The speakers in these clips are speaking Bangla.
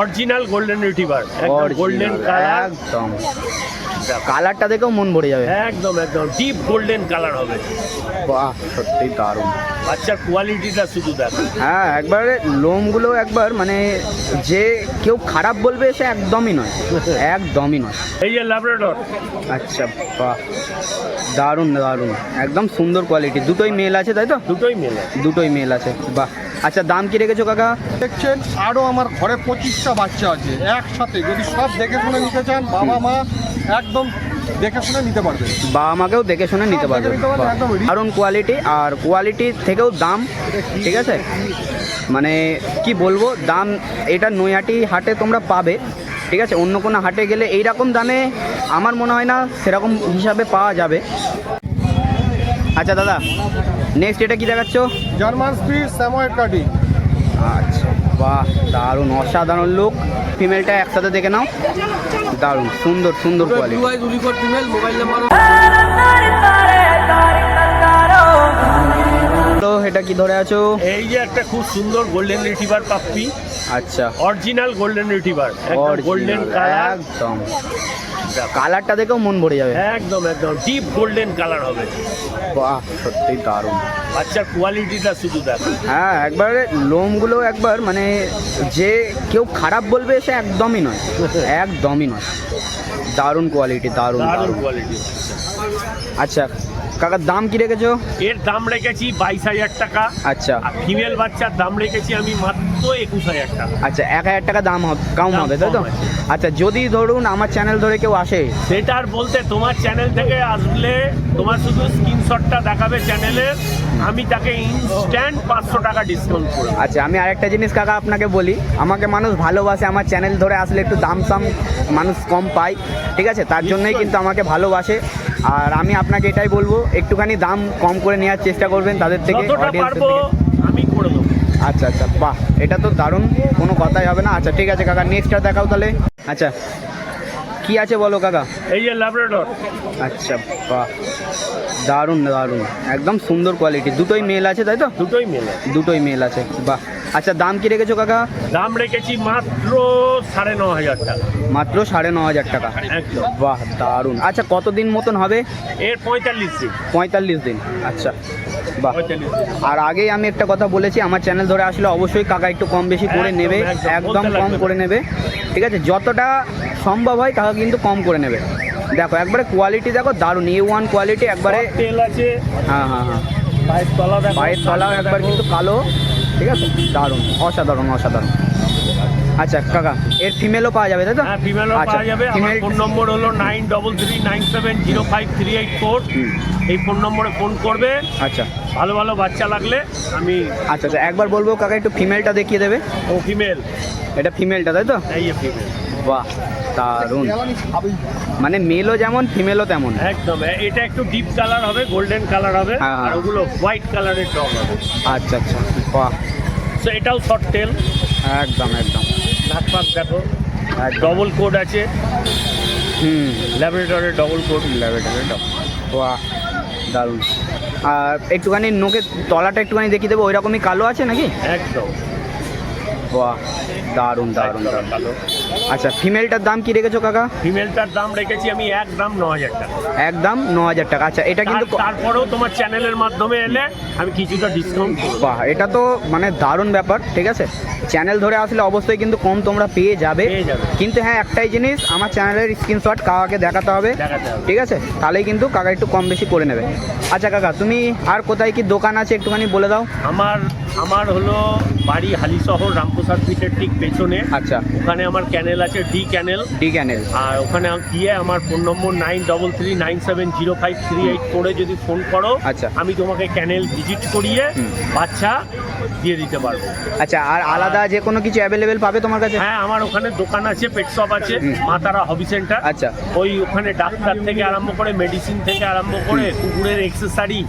অরিজিনাল গোল্ডেন রিট্রিভার, একদম গোল্ডেন কালার, একদম কালারটা দেখেও মন ভরে যাবে। একদম একদম ডিপ গোল্ডেন কালার হবে। বাহ, সত্যি দারুণ। বাচ্চার কোয়ালিটিটা শুধু দেখো। হ্যাঁ, একবারে লোমগুলো একবার মানে যে কেউ খারাপ বলবে সে একদমই নয়, একদমই নয়। এই যে ল্যাব্রাডর। আচ্ছা, বাহ, দারুণ দারুণ, একদম সুন্দর কোয়ালিটি। দুটোই মেল আছে তাই তো? দুটোই মেলে। দুটোই মেল আছে, বাহ। আচ্ছা, দাম কি রেখেছো কাকা? দেখছেন আরও আমার ঘরে 25টা বাচ্চা আছে একসাথে, যদি সব দেখে শুনে নিতে চান বাবা মা একদম দেখে শুনে নিতে পারবে, বাবা মাকেও দেখে শুনে নিতে পারবে। একদম দারুণ কোয়ালিটি, আর কোয়ালিটি থেকেও দাম, ঠিক আছে, মানে কি বলবো, দাম এটা নৈহাটি হাটে তোমরা পাবে, ঠিক আছে। অন্য কোনো হাটে গেলে এইরকম দামে আমার মনে হয় না সেরকম হিসাবে পাওয়া যাবে। আচ্ছা দাদা, নেক্সট এটা কি দেখাচ্ছ? জার্মান স্পিড স্যাময়েড কাটি। আচ্ছা, বাহ, দারুণ, অসাধারণ লুক। ফিমেলটা একসাথে দেখে নাও, দারুণ সুন্দর সুন্দর কোয়ালিটি। তো এটা কি ধরে আছো? এই যে একটা খুব সুন্দর গোল্ডেন রিট্রিভার পাপ্পি। আচ্ছা, অরিজিনাল গোল্ডেন রিট্রিভার, একদম গোল্ডেন কালার, একদম কালারটা দেখেও মন ভরে যাবে। একদম একদম ডিপ গোল্ডেন কালার হবে। বাহ, সত্যি দারুণ। বাচ্চার কোয়ালিটিটা শুধু দেখো। হ্যাঁ, একবারে লোমগুলো একবার মানে যে কেউ খারাপ বলবে সে একদমই নয়, একদমই নয়। দারুণ কোয়ালিটি, দারুণ দারুণ দারুণ। কোয়ালিটি। আচ্ছা কাকার দাম কি রেখেছো? এর দাম রেখেছি 22,000 টাকা। আচ্ছা আর ফিমেল বাচ্চার দাম রেখেছি আমি মাত্র 21,000 টাকা। আচ্ছা, 1,000 টাকা দাম কম দাম হবে তাই তো? কম আছে। আচ্ছা, যদি ধরুন আমার চ্যানেল ধরে কেউ আসে, সেটা আর বলতে, তোমার চ্যানেল থেকে আসলে তোমার শুধু স্ক্রিনশটটা দেখাবে চ্যানেলের, আমি তাকে ইনস্ট্যান্ট 500 টাকা ডিসকাউন্ট করব। আচ্ছা আমি আরেকটা জিনিস কাকা আপনাকে বলি, আমাকে মানুষ ভালোবাসে, আমার চ্যানেল ধরে আসলে একটু দাম সাম মানুষ কম পায়, ঠিক আছে, তার জন্যই কিন্তু আমাকে ভালোবাসে। আর আমি আপনাকে এটাই বলবো, একটুখানি দাম কম করে নেওয়ার চেষ্টা করবেন তাদের থেকে, যতটা অডিয়েন্সের পারবো থেকে। আমি করে দেবো। আচ্ছা আচ্ছা, বাহ, এটা তো দারুণ, কোনো কথাই হবে না। আচ্ছা ঠিক আছে কাকা, নেক্সটটা দেখাও তাহলে। আচ্ছা কি আছে বলো কাকা? এই যে ল্যাব্রাডর। আচ্ছা, বাহ, দারুণ দারুণ, একদম সুন্দর কোয়ালিটি। দুটোই মেল আছে তাই তো? দুটোই মেলে। দুটোই মেল আছে, বাহ। আচ্ছা দাম কি রেখেছো কাকা? দাম রেখেছি মাত্র 9,500 টাকা। মাত্র 9,500 টাকা, একদম। বাহ, দারুণ। আচ্ছা কতদিন মতন হবে? এর 45 দিন। 45 দিন, আচ্ছা, বাহ। 45 দিন। আর আগেই আমি একটা কথা বলেছি, আমার চ্যানেল ধরে আসলে অবশ্যই কাকা একটু কম বেশি করে একদম, নেবে, একদম, একদম বলতে কম লাগবে করে নেবে, ঠিক আছে, যতটা সম্ভব হয় কাকা কিন্তু কম করে নেবে। দেখো একবারে কোয়ালিটি দেখো, দারুণ A1 কোয়ালিটি একবারে। তেল আছে। হ্যাঁ হ্যাঁ হ্যাঁ, পায়ের তলা দেখো। পায়ের তলাও একবার কিন্তু কালো, ঠিক আছে, দারুণ, অসাধারণ অসাধারণ। আচ্ছা কাকা, এর ফিমেলও পাওয়া যাবে তাই তো? হ্যাঁ, ফিমেলও আচ্ছা, পাওয়া যাবে। আমার ফিমেল ফোন নম্বর হলো 93970538 এই ফোন নম্বরে ফোন করবে। আচ্ছা ভালো ভালো বাচ্চা লাগলে আমি। আচ্ছা আচ্ছা, একবার বলবো কাকা একটু ফিমেলটা দেখিয়ে দেবে। ও ফিমেল। এটা ফিমেলটা তাই তো? এই যে ফিমেল। বাহ, দারুণ, মানে মেলও যেমন ফিমেলও তেমন। একদম, এটা একটু ডিপ কালার হবে, গোল্ডেন কালার হবে। হ্যাঁ, হ্যাঁ। আর ওগুলো হোয়াইট কালারের ডগ হবে। আচ্ছা আচ্ছা, বাহ, তো এটাও শর্ট টেল। একদম একদম নাক পাক দেখো, একদম। ডবল কোড আছে, হুম, ল্যাবরেটরের ডবল কোড। বাহ, দারুণ। আর একটুখানি নোকের তলাটা একটুখানি দেখিয়ে দেবো, ওই রকমই কালো আছে নাকি? একদম। বাহ, দারুণ দারুণ দারুণ। ভালো। আচ্ছা ফিমেলটার দাম কি রেখেছো কাকা? ফিমেলটার দাম রেখেছি আমি একদম 9,000 টাকা। একদম 9,000 টাকা। আচ্ছা এটা কিন্তু তারপরেও তোমার চ্যানেলের মাধ্যমে এলে আমি কিছুটা ডিসকাউন্ট করবো। বাহ, এটা তো মানে দারুণ ব্যাপার, ঠিক আছে, চ্যানেল ধরে আসলে অবশ্যই কিন্তু কম তোমরা পেয়ে যাবে। পেয়ে যাবে। কিন্তু হ্যাঁ একটাই জিনিস, আমার চ্যানেলের স্ক্রিনশট কাকাকে দেখাতে হবে, দেখাতে হবে। ঠিক আছে, তাহলেই কিন্তু কাকা একটু কম বেশি করে নেবে। আচ্ছা কাকা, তুমি আর কোথায় কি দোকান আছে একটুখানি বলে দাও। আমার হলো বাড়ি হালিশহর রামপ্রসাদ পিঠের ঠিক পেছনে। আচ্ছা, ওখানে আমার ক্যানেল আছে, ডি ক্যানেল। ডি ক্যানেল। আর ওখানে গিয়ে আমার ফোন নম্বর 9339705338 যদি ফোন করো, আচ্ছা। আমি তোমাকে ক্যানেল ভিজিট করিয়ে বাচ্চা দিয়ে দিতে পারবো। আচ্ছা, আর আলাদা যে কোনো কিছু অ্যাভেলেবেল পাবে তোমার কাছে? হ্যাঁ, আমার ওখানে দোকান আছে, পেট শপ আছে, মা তারা হবি সেন্টার। আচ্ছা। ওই ওখানে ডাক্তার থেকে আরম্ভ করে, মেডিসিন থেকে আরম্ভ করে, কুকুরের এক্সেসারি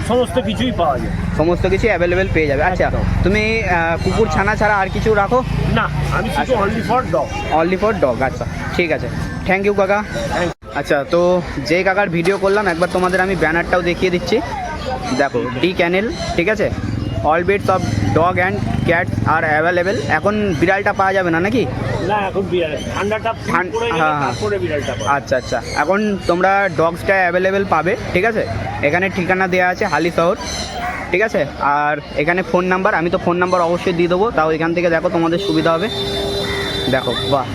সমস্ত কিছুই পাওয়া যায়। সমস্ত কিছু অ্যাভেলেবেল পেয়ে যাবে। আচ্ছা একদম। তুমি কুকুর ছানা ছাড়া আর কিছু রাখো? না, আমি শুধু only for dog. Only for dog, আচ্ছা ঠিক আছে, থ্যাংক ইউ কাকা। আচ্ছা, তো যে কাকার ভিডিও করলাম একবার তোমাদের আমি ব্যানারটাও দেখিয়ে দিচ্ছি, দেখো ডি ক্যানেল, ঠিক আছে, all breeds of dog and cats আর অ্যাভেলেবেল। এখন বিড়ালটা পাওয়া যাবে না নাকি? না এখন বিড়াল ঠান্ডাটা পড়ে গেলে হ্যাঁ, হ্যাঁ। তারপরে বিড়ালটা পাবে। আচ্ছা আচ্ছা, এখন তোমরা ডগসটা অ্যাভেলেবেল পাবে, ঠিক আছে। এখানে ঠিকানা দেওয়া আছে হালি শহর, ঠিক আছে। আর এখানে ফোন নাম্বার, আমি তো ফোন নাম্বার অবশ্যই দিয়ে দেবো, তাও এখান থেকে দেখো তোমাদের সুবিধা হবে। দেখো বাহ,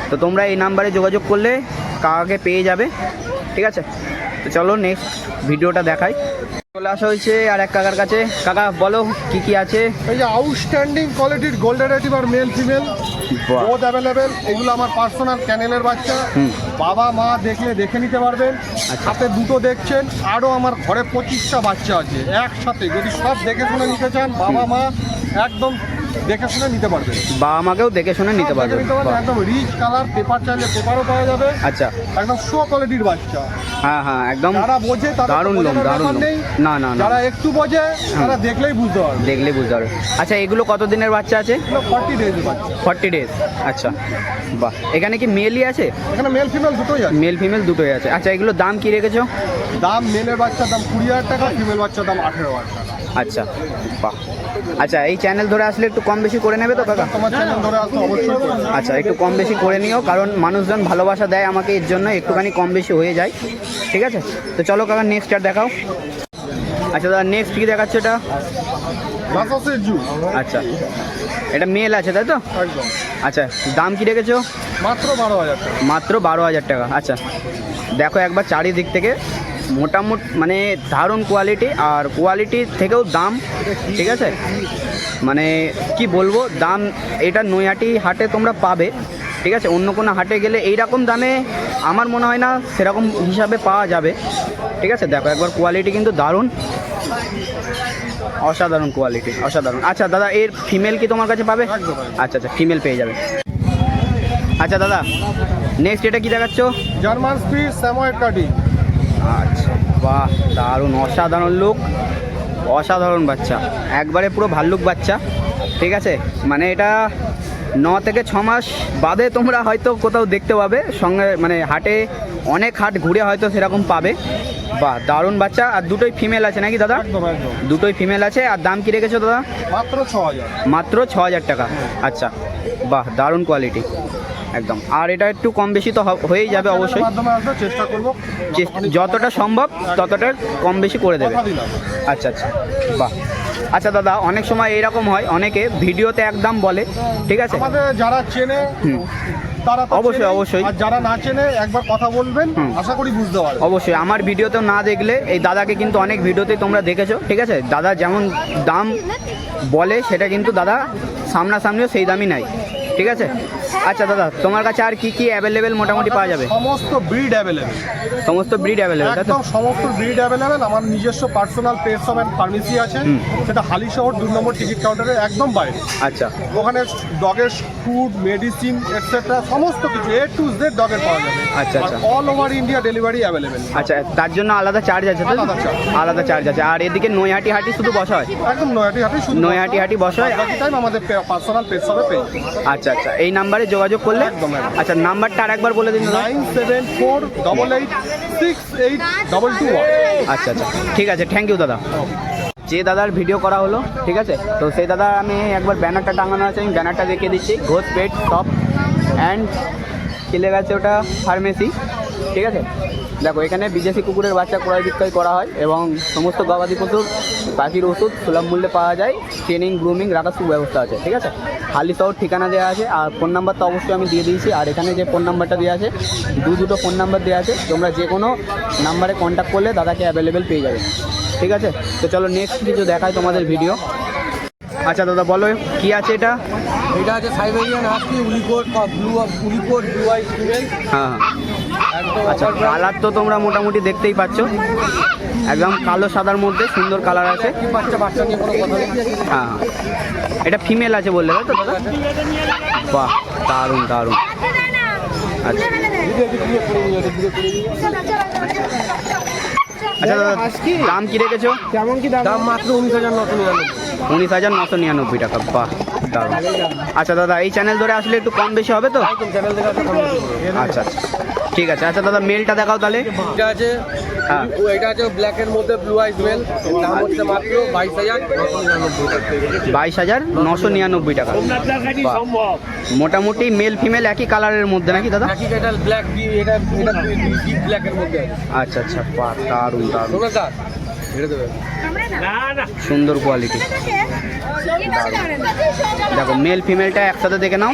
তো তোমরা এই নাম্বারে যোগাযোগ করলে কাকাকে পেয়ে যাবে, ঠিক আছে। তো চলো নেক্সট ভিডিওটা দেখাই। চলে আসা হয়েছে আর এক কাকার কাছে। কাকা বলো কি কি আছে। এই যে আউটস্ট্যান্ডিং কোয়ালিটির গোল্ডেন রেটিভার মেল ফিমেল বাহ। Both available. এগুলো আমার পার্সোনাল ক্যানেলের বাচ্চা। হুম। বাবা মা দেখলে দেখে নিতে পারবেন। আচ্ছা। হাতে দুটো দেখছেন, আরও আমার ঘরে 25টা বাচ্চা আছে একসাথে। যদি সব দেখে শুনে নিতে চান, বাবা মা একদম দেখে শুনে নিতে পারবেন। বাবা মাকেও দেখে শুনে নিতে সব দেখে পারবে। নিতে পারবেন। বাহ। একদম রিচ কালার, পেপার চাইলে পেপারও পাওয়া যাবে। আচ্ছা, একদম শো কোয়ালিটির বাচ্চা। হ্যাঁ হ্যাঁ, একদম যারা বোঝে তারা দারুণ লোক, দারুণ লোক। না না না, যারা একটু বোঝে তারা দেখলেই বুঝতে পারবে। দেখলে বুঝতে পারবে। আচ্ছা, এগুলো কত দিনের বাচ্চা আছে? 40 ডেজ বাচ্চা। 40 ডেজ। আচ্ছা বাহ, এখানে কি মেলই আছে? এখানে মেল ফিমেল দুটোই আছে। মেল ফিমেল দুটোই আছে। আচ্ছা, এগুলো দাম কি রেখেছো? দাম মেলের বাচ্চার দাম 20,000 টাকা, ফিমেল বাচ্চার দাম 18,000 টাকা। আচ্ছা বাহ। আচ্ছা, এই চ্যানেল ধরে আসলে একটু কম বেশি করে নেবে তো কাকা? তোমার চ্যানেল ধরে আসতে অবশ্যই করবে। আচ্ছা, একটু কম বেশি করে নিও, কারণ মানুষজন ভালোবাসা দেয় আমাকে, এর জন্য একটুখানি কম বেশি হয়ে যায়, ঠিক আছে। তো চলো কাকা নেক্সট আর দেখাও। আচ্ছা দাদা, নেক্সট কি দেখাচ্ছে এটা? লাসাসের জু। আচ্ছা, এটা মেল আছে তাই তো? একদম। আচ্ছা, দাম কি রেখেছো? মাত্র 12,000 টাকা। মাত্র 12,000 টাকা। আচ্ছা, দেখো একবার চারিদিক থেকে মোটামুটি মানে দারুণ কোয়ালিটি, আর কোয়ালিটির থেকেও দাম, ঠিক আছে। মানে কি বলবো, দাম এটা নৈহাটি হাটে তোমরা পাবে, ঠিক আছে। অন্য কোনো হাটে গেলে এই রকম দামে আমার মনে হয় না সেরকম হিসাবে পাওয়া যাবে, ঠিক আছে। দেখো একবার কোয়ালিটি কিন্তু দারুণ, অসাধারণ কোয়ালিটি, অসাধারণ। আচ্ছা দাদা, এর ফিমেল কি তোমার কাছে পাবে? একদম। আচ্ছা আচ্ছা, ফিমেল পেয়ে যাবে। আচ্ছা দাদা, নেক্সট এটা কি দেখাচ্ছ? জার্মান স্পিড স্যাময়েড কাটি। আচ্ছা বাহ, দারুণ, অসাধারণ লুক, অসাধারণ বাচ্চা, একবারে পুরো ভাল্লুক বাচ্চা, ঠিক আছে। মানে এটা 9 থেকে 6 মাস বাদে তোমরা হয়তো কোথাও দেখতে পাবে, সঙ্গে মানে হাটে অনেক হাট ঘুরে হয়তো সেরকম পাবে। বাহ, দারুণ বাচ্চা। আর দুটোই ফিমেল আছে নাকি দাদা? একদম একদম। দুটোই ফিমেল আছে। আর দাম কি রেখেছো দাদা? মাত্র 6,000। মাত্র 6,000 টাকা। আচ্ছা বাহ, দারুণ কোয়ালিটি একদম। আর এটা একটু কম বেশি তো হয়েই যাবে অবশ্যই, মাধ্যমে আসবে, চেষ্টা করবো যতটা সম্ভব ততটা কম বেশি করে দেবে। কথা দিলাম। আচ্ছা আচ্ছা বাহ। আচ্ছা দাদা, অনেক সময় এইরকম হয়, অনেকে ভিডিওতে একদম বলে, ঠিক আছে। আমাদের যারা চেনে হুম। তারা তো অবশ্যই, চেনেই। অবশ্যই। আর যারা না চেনে একবার কথা বলবেন, আশা করি বুঝতে পারবেন। অবশ্যই, আমার ভিডিওতেও না দেখলে এই দাদাকে কিন্তু অনেক ভিডিওতেই তোমরা দেখেছো, ঠিক আছে। দাদা যেমন দাম বলে সেটা কিন্তু দাদা সামনাসামনিও সেই দামই নাই, ঠিক আছে। আচ্ছা দাদা, তোমার কাছে আর কি কি অ্যাভেলেবেল মোটামুটি পাওয়া যাবে? সমস্ত ব্রিড অ্যাভেলেবেল। সমস্ত ব্রিড অ্যাভেলেবেল তাই তো? একদম সমস্ত ব্রিড অ্যাভেলেবেল। আমার নিজস্ব personal pet shop and pharmacy আছে, সেটা হালিশহর 2 নম্বর টিকিট কাউন্টারে একদম বাইরে। আচ্ছা ওখানে ডগের ফুড, মেডিসিন এটসেট্রা সমস্ত কিছু A to Z ডগের পাওয়া যাবে। আচ্ছা, আচ্ছা। All over India delivery available. আচ্ছা, তার জন্য আলাদা চার্জ আছে তাই তো? আলাদা charge। আলাদা চার্জ আছে। আর এদিকে নৈহাটি হাটি শুধু বসা হয়? একদম নৈহাটি হাটে শুধু নৈহাটি হাটি বসা হয়। বাকি টাইম আমাদের পার্সোনাল পেট শপে পেয়ে যাবেন। আচ্ছা আচ্ছা, এই নাম্বারে যোগাযোগ করলে? একদম, একদম। আচ্ছা, নাম্বারটা আর একবার বলে দিন দাদা। 9748868221। আচ্ছা আচ্ছা, ঠিক আছে, থ্যাংক ইউ দাদা। যে দাদার ভিডিও করা হলো, ঠিক আছে, তো সেই দাদা আমি একবার ব্যানারটা টাঙানো আছে, আমি ব্যানারটা দেখিয়ে দিচ্ছি। ঘোষ পেট শপ অ্যান্ড চলে গেছে ওটা ফার্মেসি, ঠিক আছে। দেখো, এখানে বিদেশি কুকুরের বাচ্চা ক্রয় বিক্রয় করা হয় এবং সমস্ত গবাদি পশুর পাখির ওষুধ সুলভ মূল্যে পাওয়া যায়। ট্রেনিং গ্রুমিং রাখার সুব্যবস্থা আছে, ঠিক আছে। হালি শহর ঠিকানা দেওয়া আছে, আর ফোন নাম্বার তো অবশ্যই আমি দিয়ে দিয়েছি। আর এখানে যে ফোন নাম্বারটা দেওয়া আছে, দুটো ফোন নাম্বার দেওয়া আছে, তোমরা যে কোনো নাম্বারে কন্ট্যাক্ট করলে দাদাকে অ্যাভেলেবেল পেয়ে যাবে, ঠিক আছে। তো চলো নেক্সট কিছু দেখায় তোমাদের ভিডিও। আচ্ছা দাদা, বলো কি আছে এটা? এটা আছে Siberian husky woolly coat blue eye female. হ্যাঁ হ্যাঁ, আচ্ছা। কালার তো তোমরা মোটামুটি দেখতেই পাচ্ছ, একদম কালো সাদার মধ্যে সুন্দর কালার আছে। বাচ্চা নিয়ে কোনো কথা নেই। হ্যাঁ, এটা ফিমেল আছে বললে তাই তো দাদা? বাহ, দারুণ দারুণ। আচ্ছা আচ্ছা দাদা, দাম কি রেখেছো? কেমন কি দাম? মাত্র 19,999। 19,999 টাকা। বাহ, দারুণ। আচ্ছা দাদা, এই চ্যানেল ধরে আসলে একটু কম বেশি হবে তো? চ্যানেল থেকে আচ্ছা আচ্ছা, ঠিক আছে। আচ্ছা দাদা মেলটা দেখাও তাহলে। এটা আছে হ্যাঁ। এটা আছে ব্ল্যাকের মধ্যে ব্লু আইস মেল, দাম হচ্ছে মাত্র 22,999 22,999 টাকা। সোমনাথদার কাছে বাহ। সম্ভব। মোটামুটি মেল ফিমেল একই কালারের মধ্যে নাকি দাদা? নাকি এটা ব্ল্যাক এটা এটা ডিপ ব্ল্যাকের মধ্যে আছে। আচ্ছা আচ্ছা, বাহ, দারুণ দারুণ, তোমরা স্যার এটা দেবে না না সুন্দর কোয়ালিটি। দেখো মেল ফিমেলটা একসাথে দেখে নাও,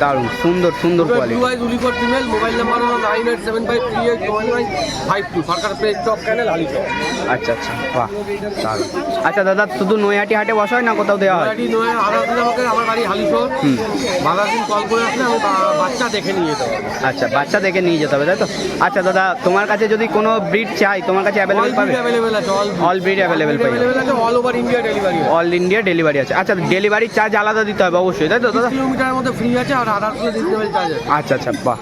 দারুণ সুন্দর সুন্দর ব্লু কোয়ালিটি। আইস উলিকট ফিমেল, মোবাইল নাম্বার হলো 9875381952, সরকার পেজ টপ ক্যানেল হালিশহর। আচ্ছা আচ্ছা, বাহ, দারুণ। আচ্ছা দাদা শুধু নৈহাটি হাটে বসা হয় না কোথাও দেওয়া হয়? নয়াটি নয় আদালত আমাকে, আমার বাড়ি হালিশহর। হুম। বালাদিন কল করে আসলে আমি বাচ্চা দেখে নিয়ে যেতে পারবো। আচ্ছা, বাচ্চা দেখে নিয়ে যেতে হবে তাই তো? আচ্ছা দাদা তোমার কাছে যদি কোনো ব্রিড চাই তোমার কাছে অ্যাভেলেবেল পাবে? অ্যাভেলেবেল আছে, অল ব্রিড অ্যাভেলেবেল পাবে, অ্যাভেলেবেল আছে, all over India delivery. All India delivery আছে। আচ্ছা ডেলিভারি চার্জ আলাদা দিতে হবে অবশ্যই তাই তো দাদা? কিলোমিটারের মধ্যে ফ্রি আছে আর আদার্স রিজনেবল চার্জ আছে। আচ্ছা আচ্ছা, বাহ,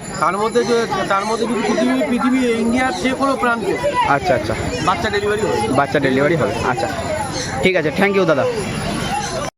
তার মধ্যে যদি পৃথিবী ইন্ডিয়ার যে কোনো প্রান্তে আচ্ছা আচ্ছা, বাচ্চা ডেলিভারি হবে। বাচ্চা ডেলিভারি হবে। আচ্ছা ঠিক আছে, থ্যাংক ইউ দাদা।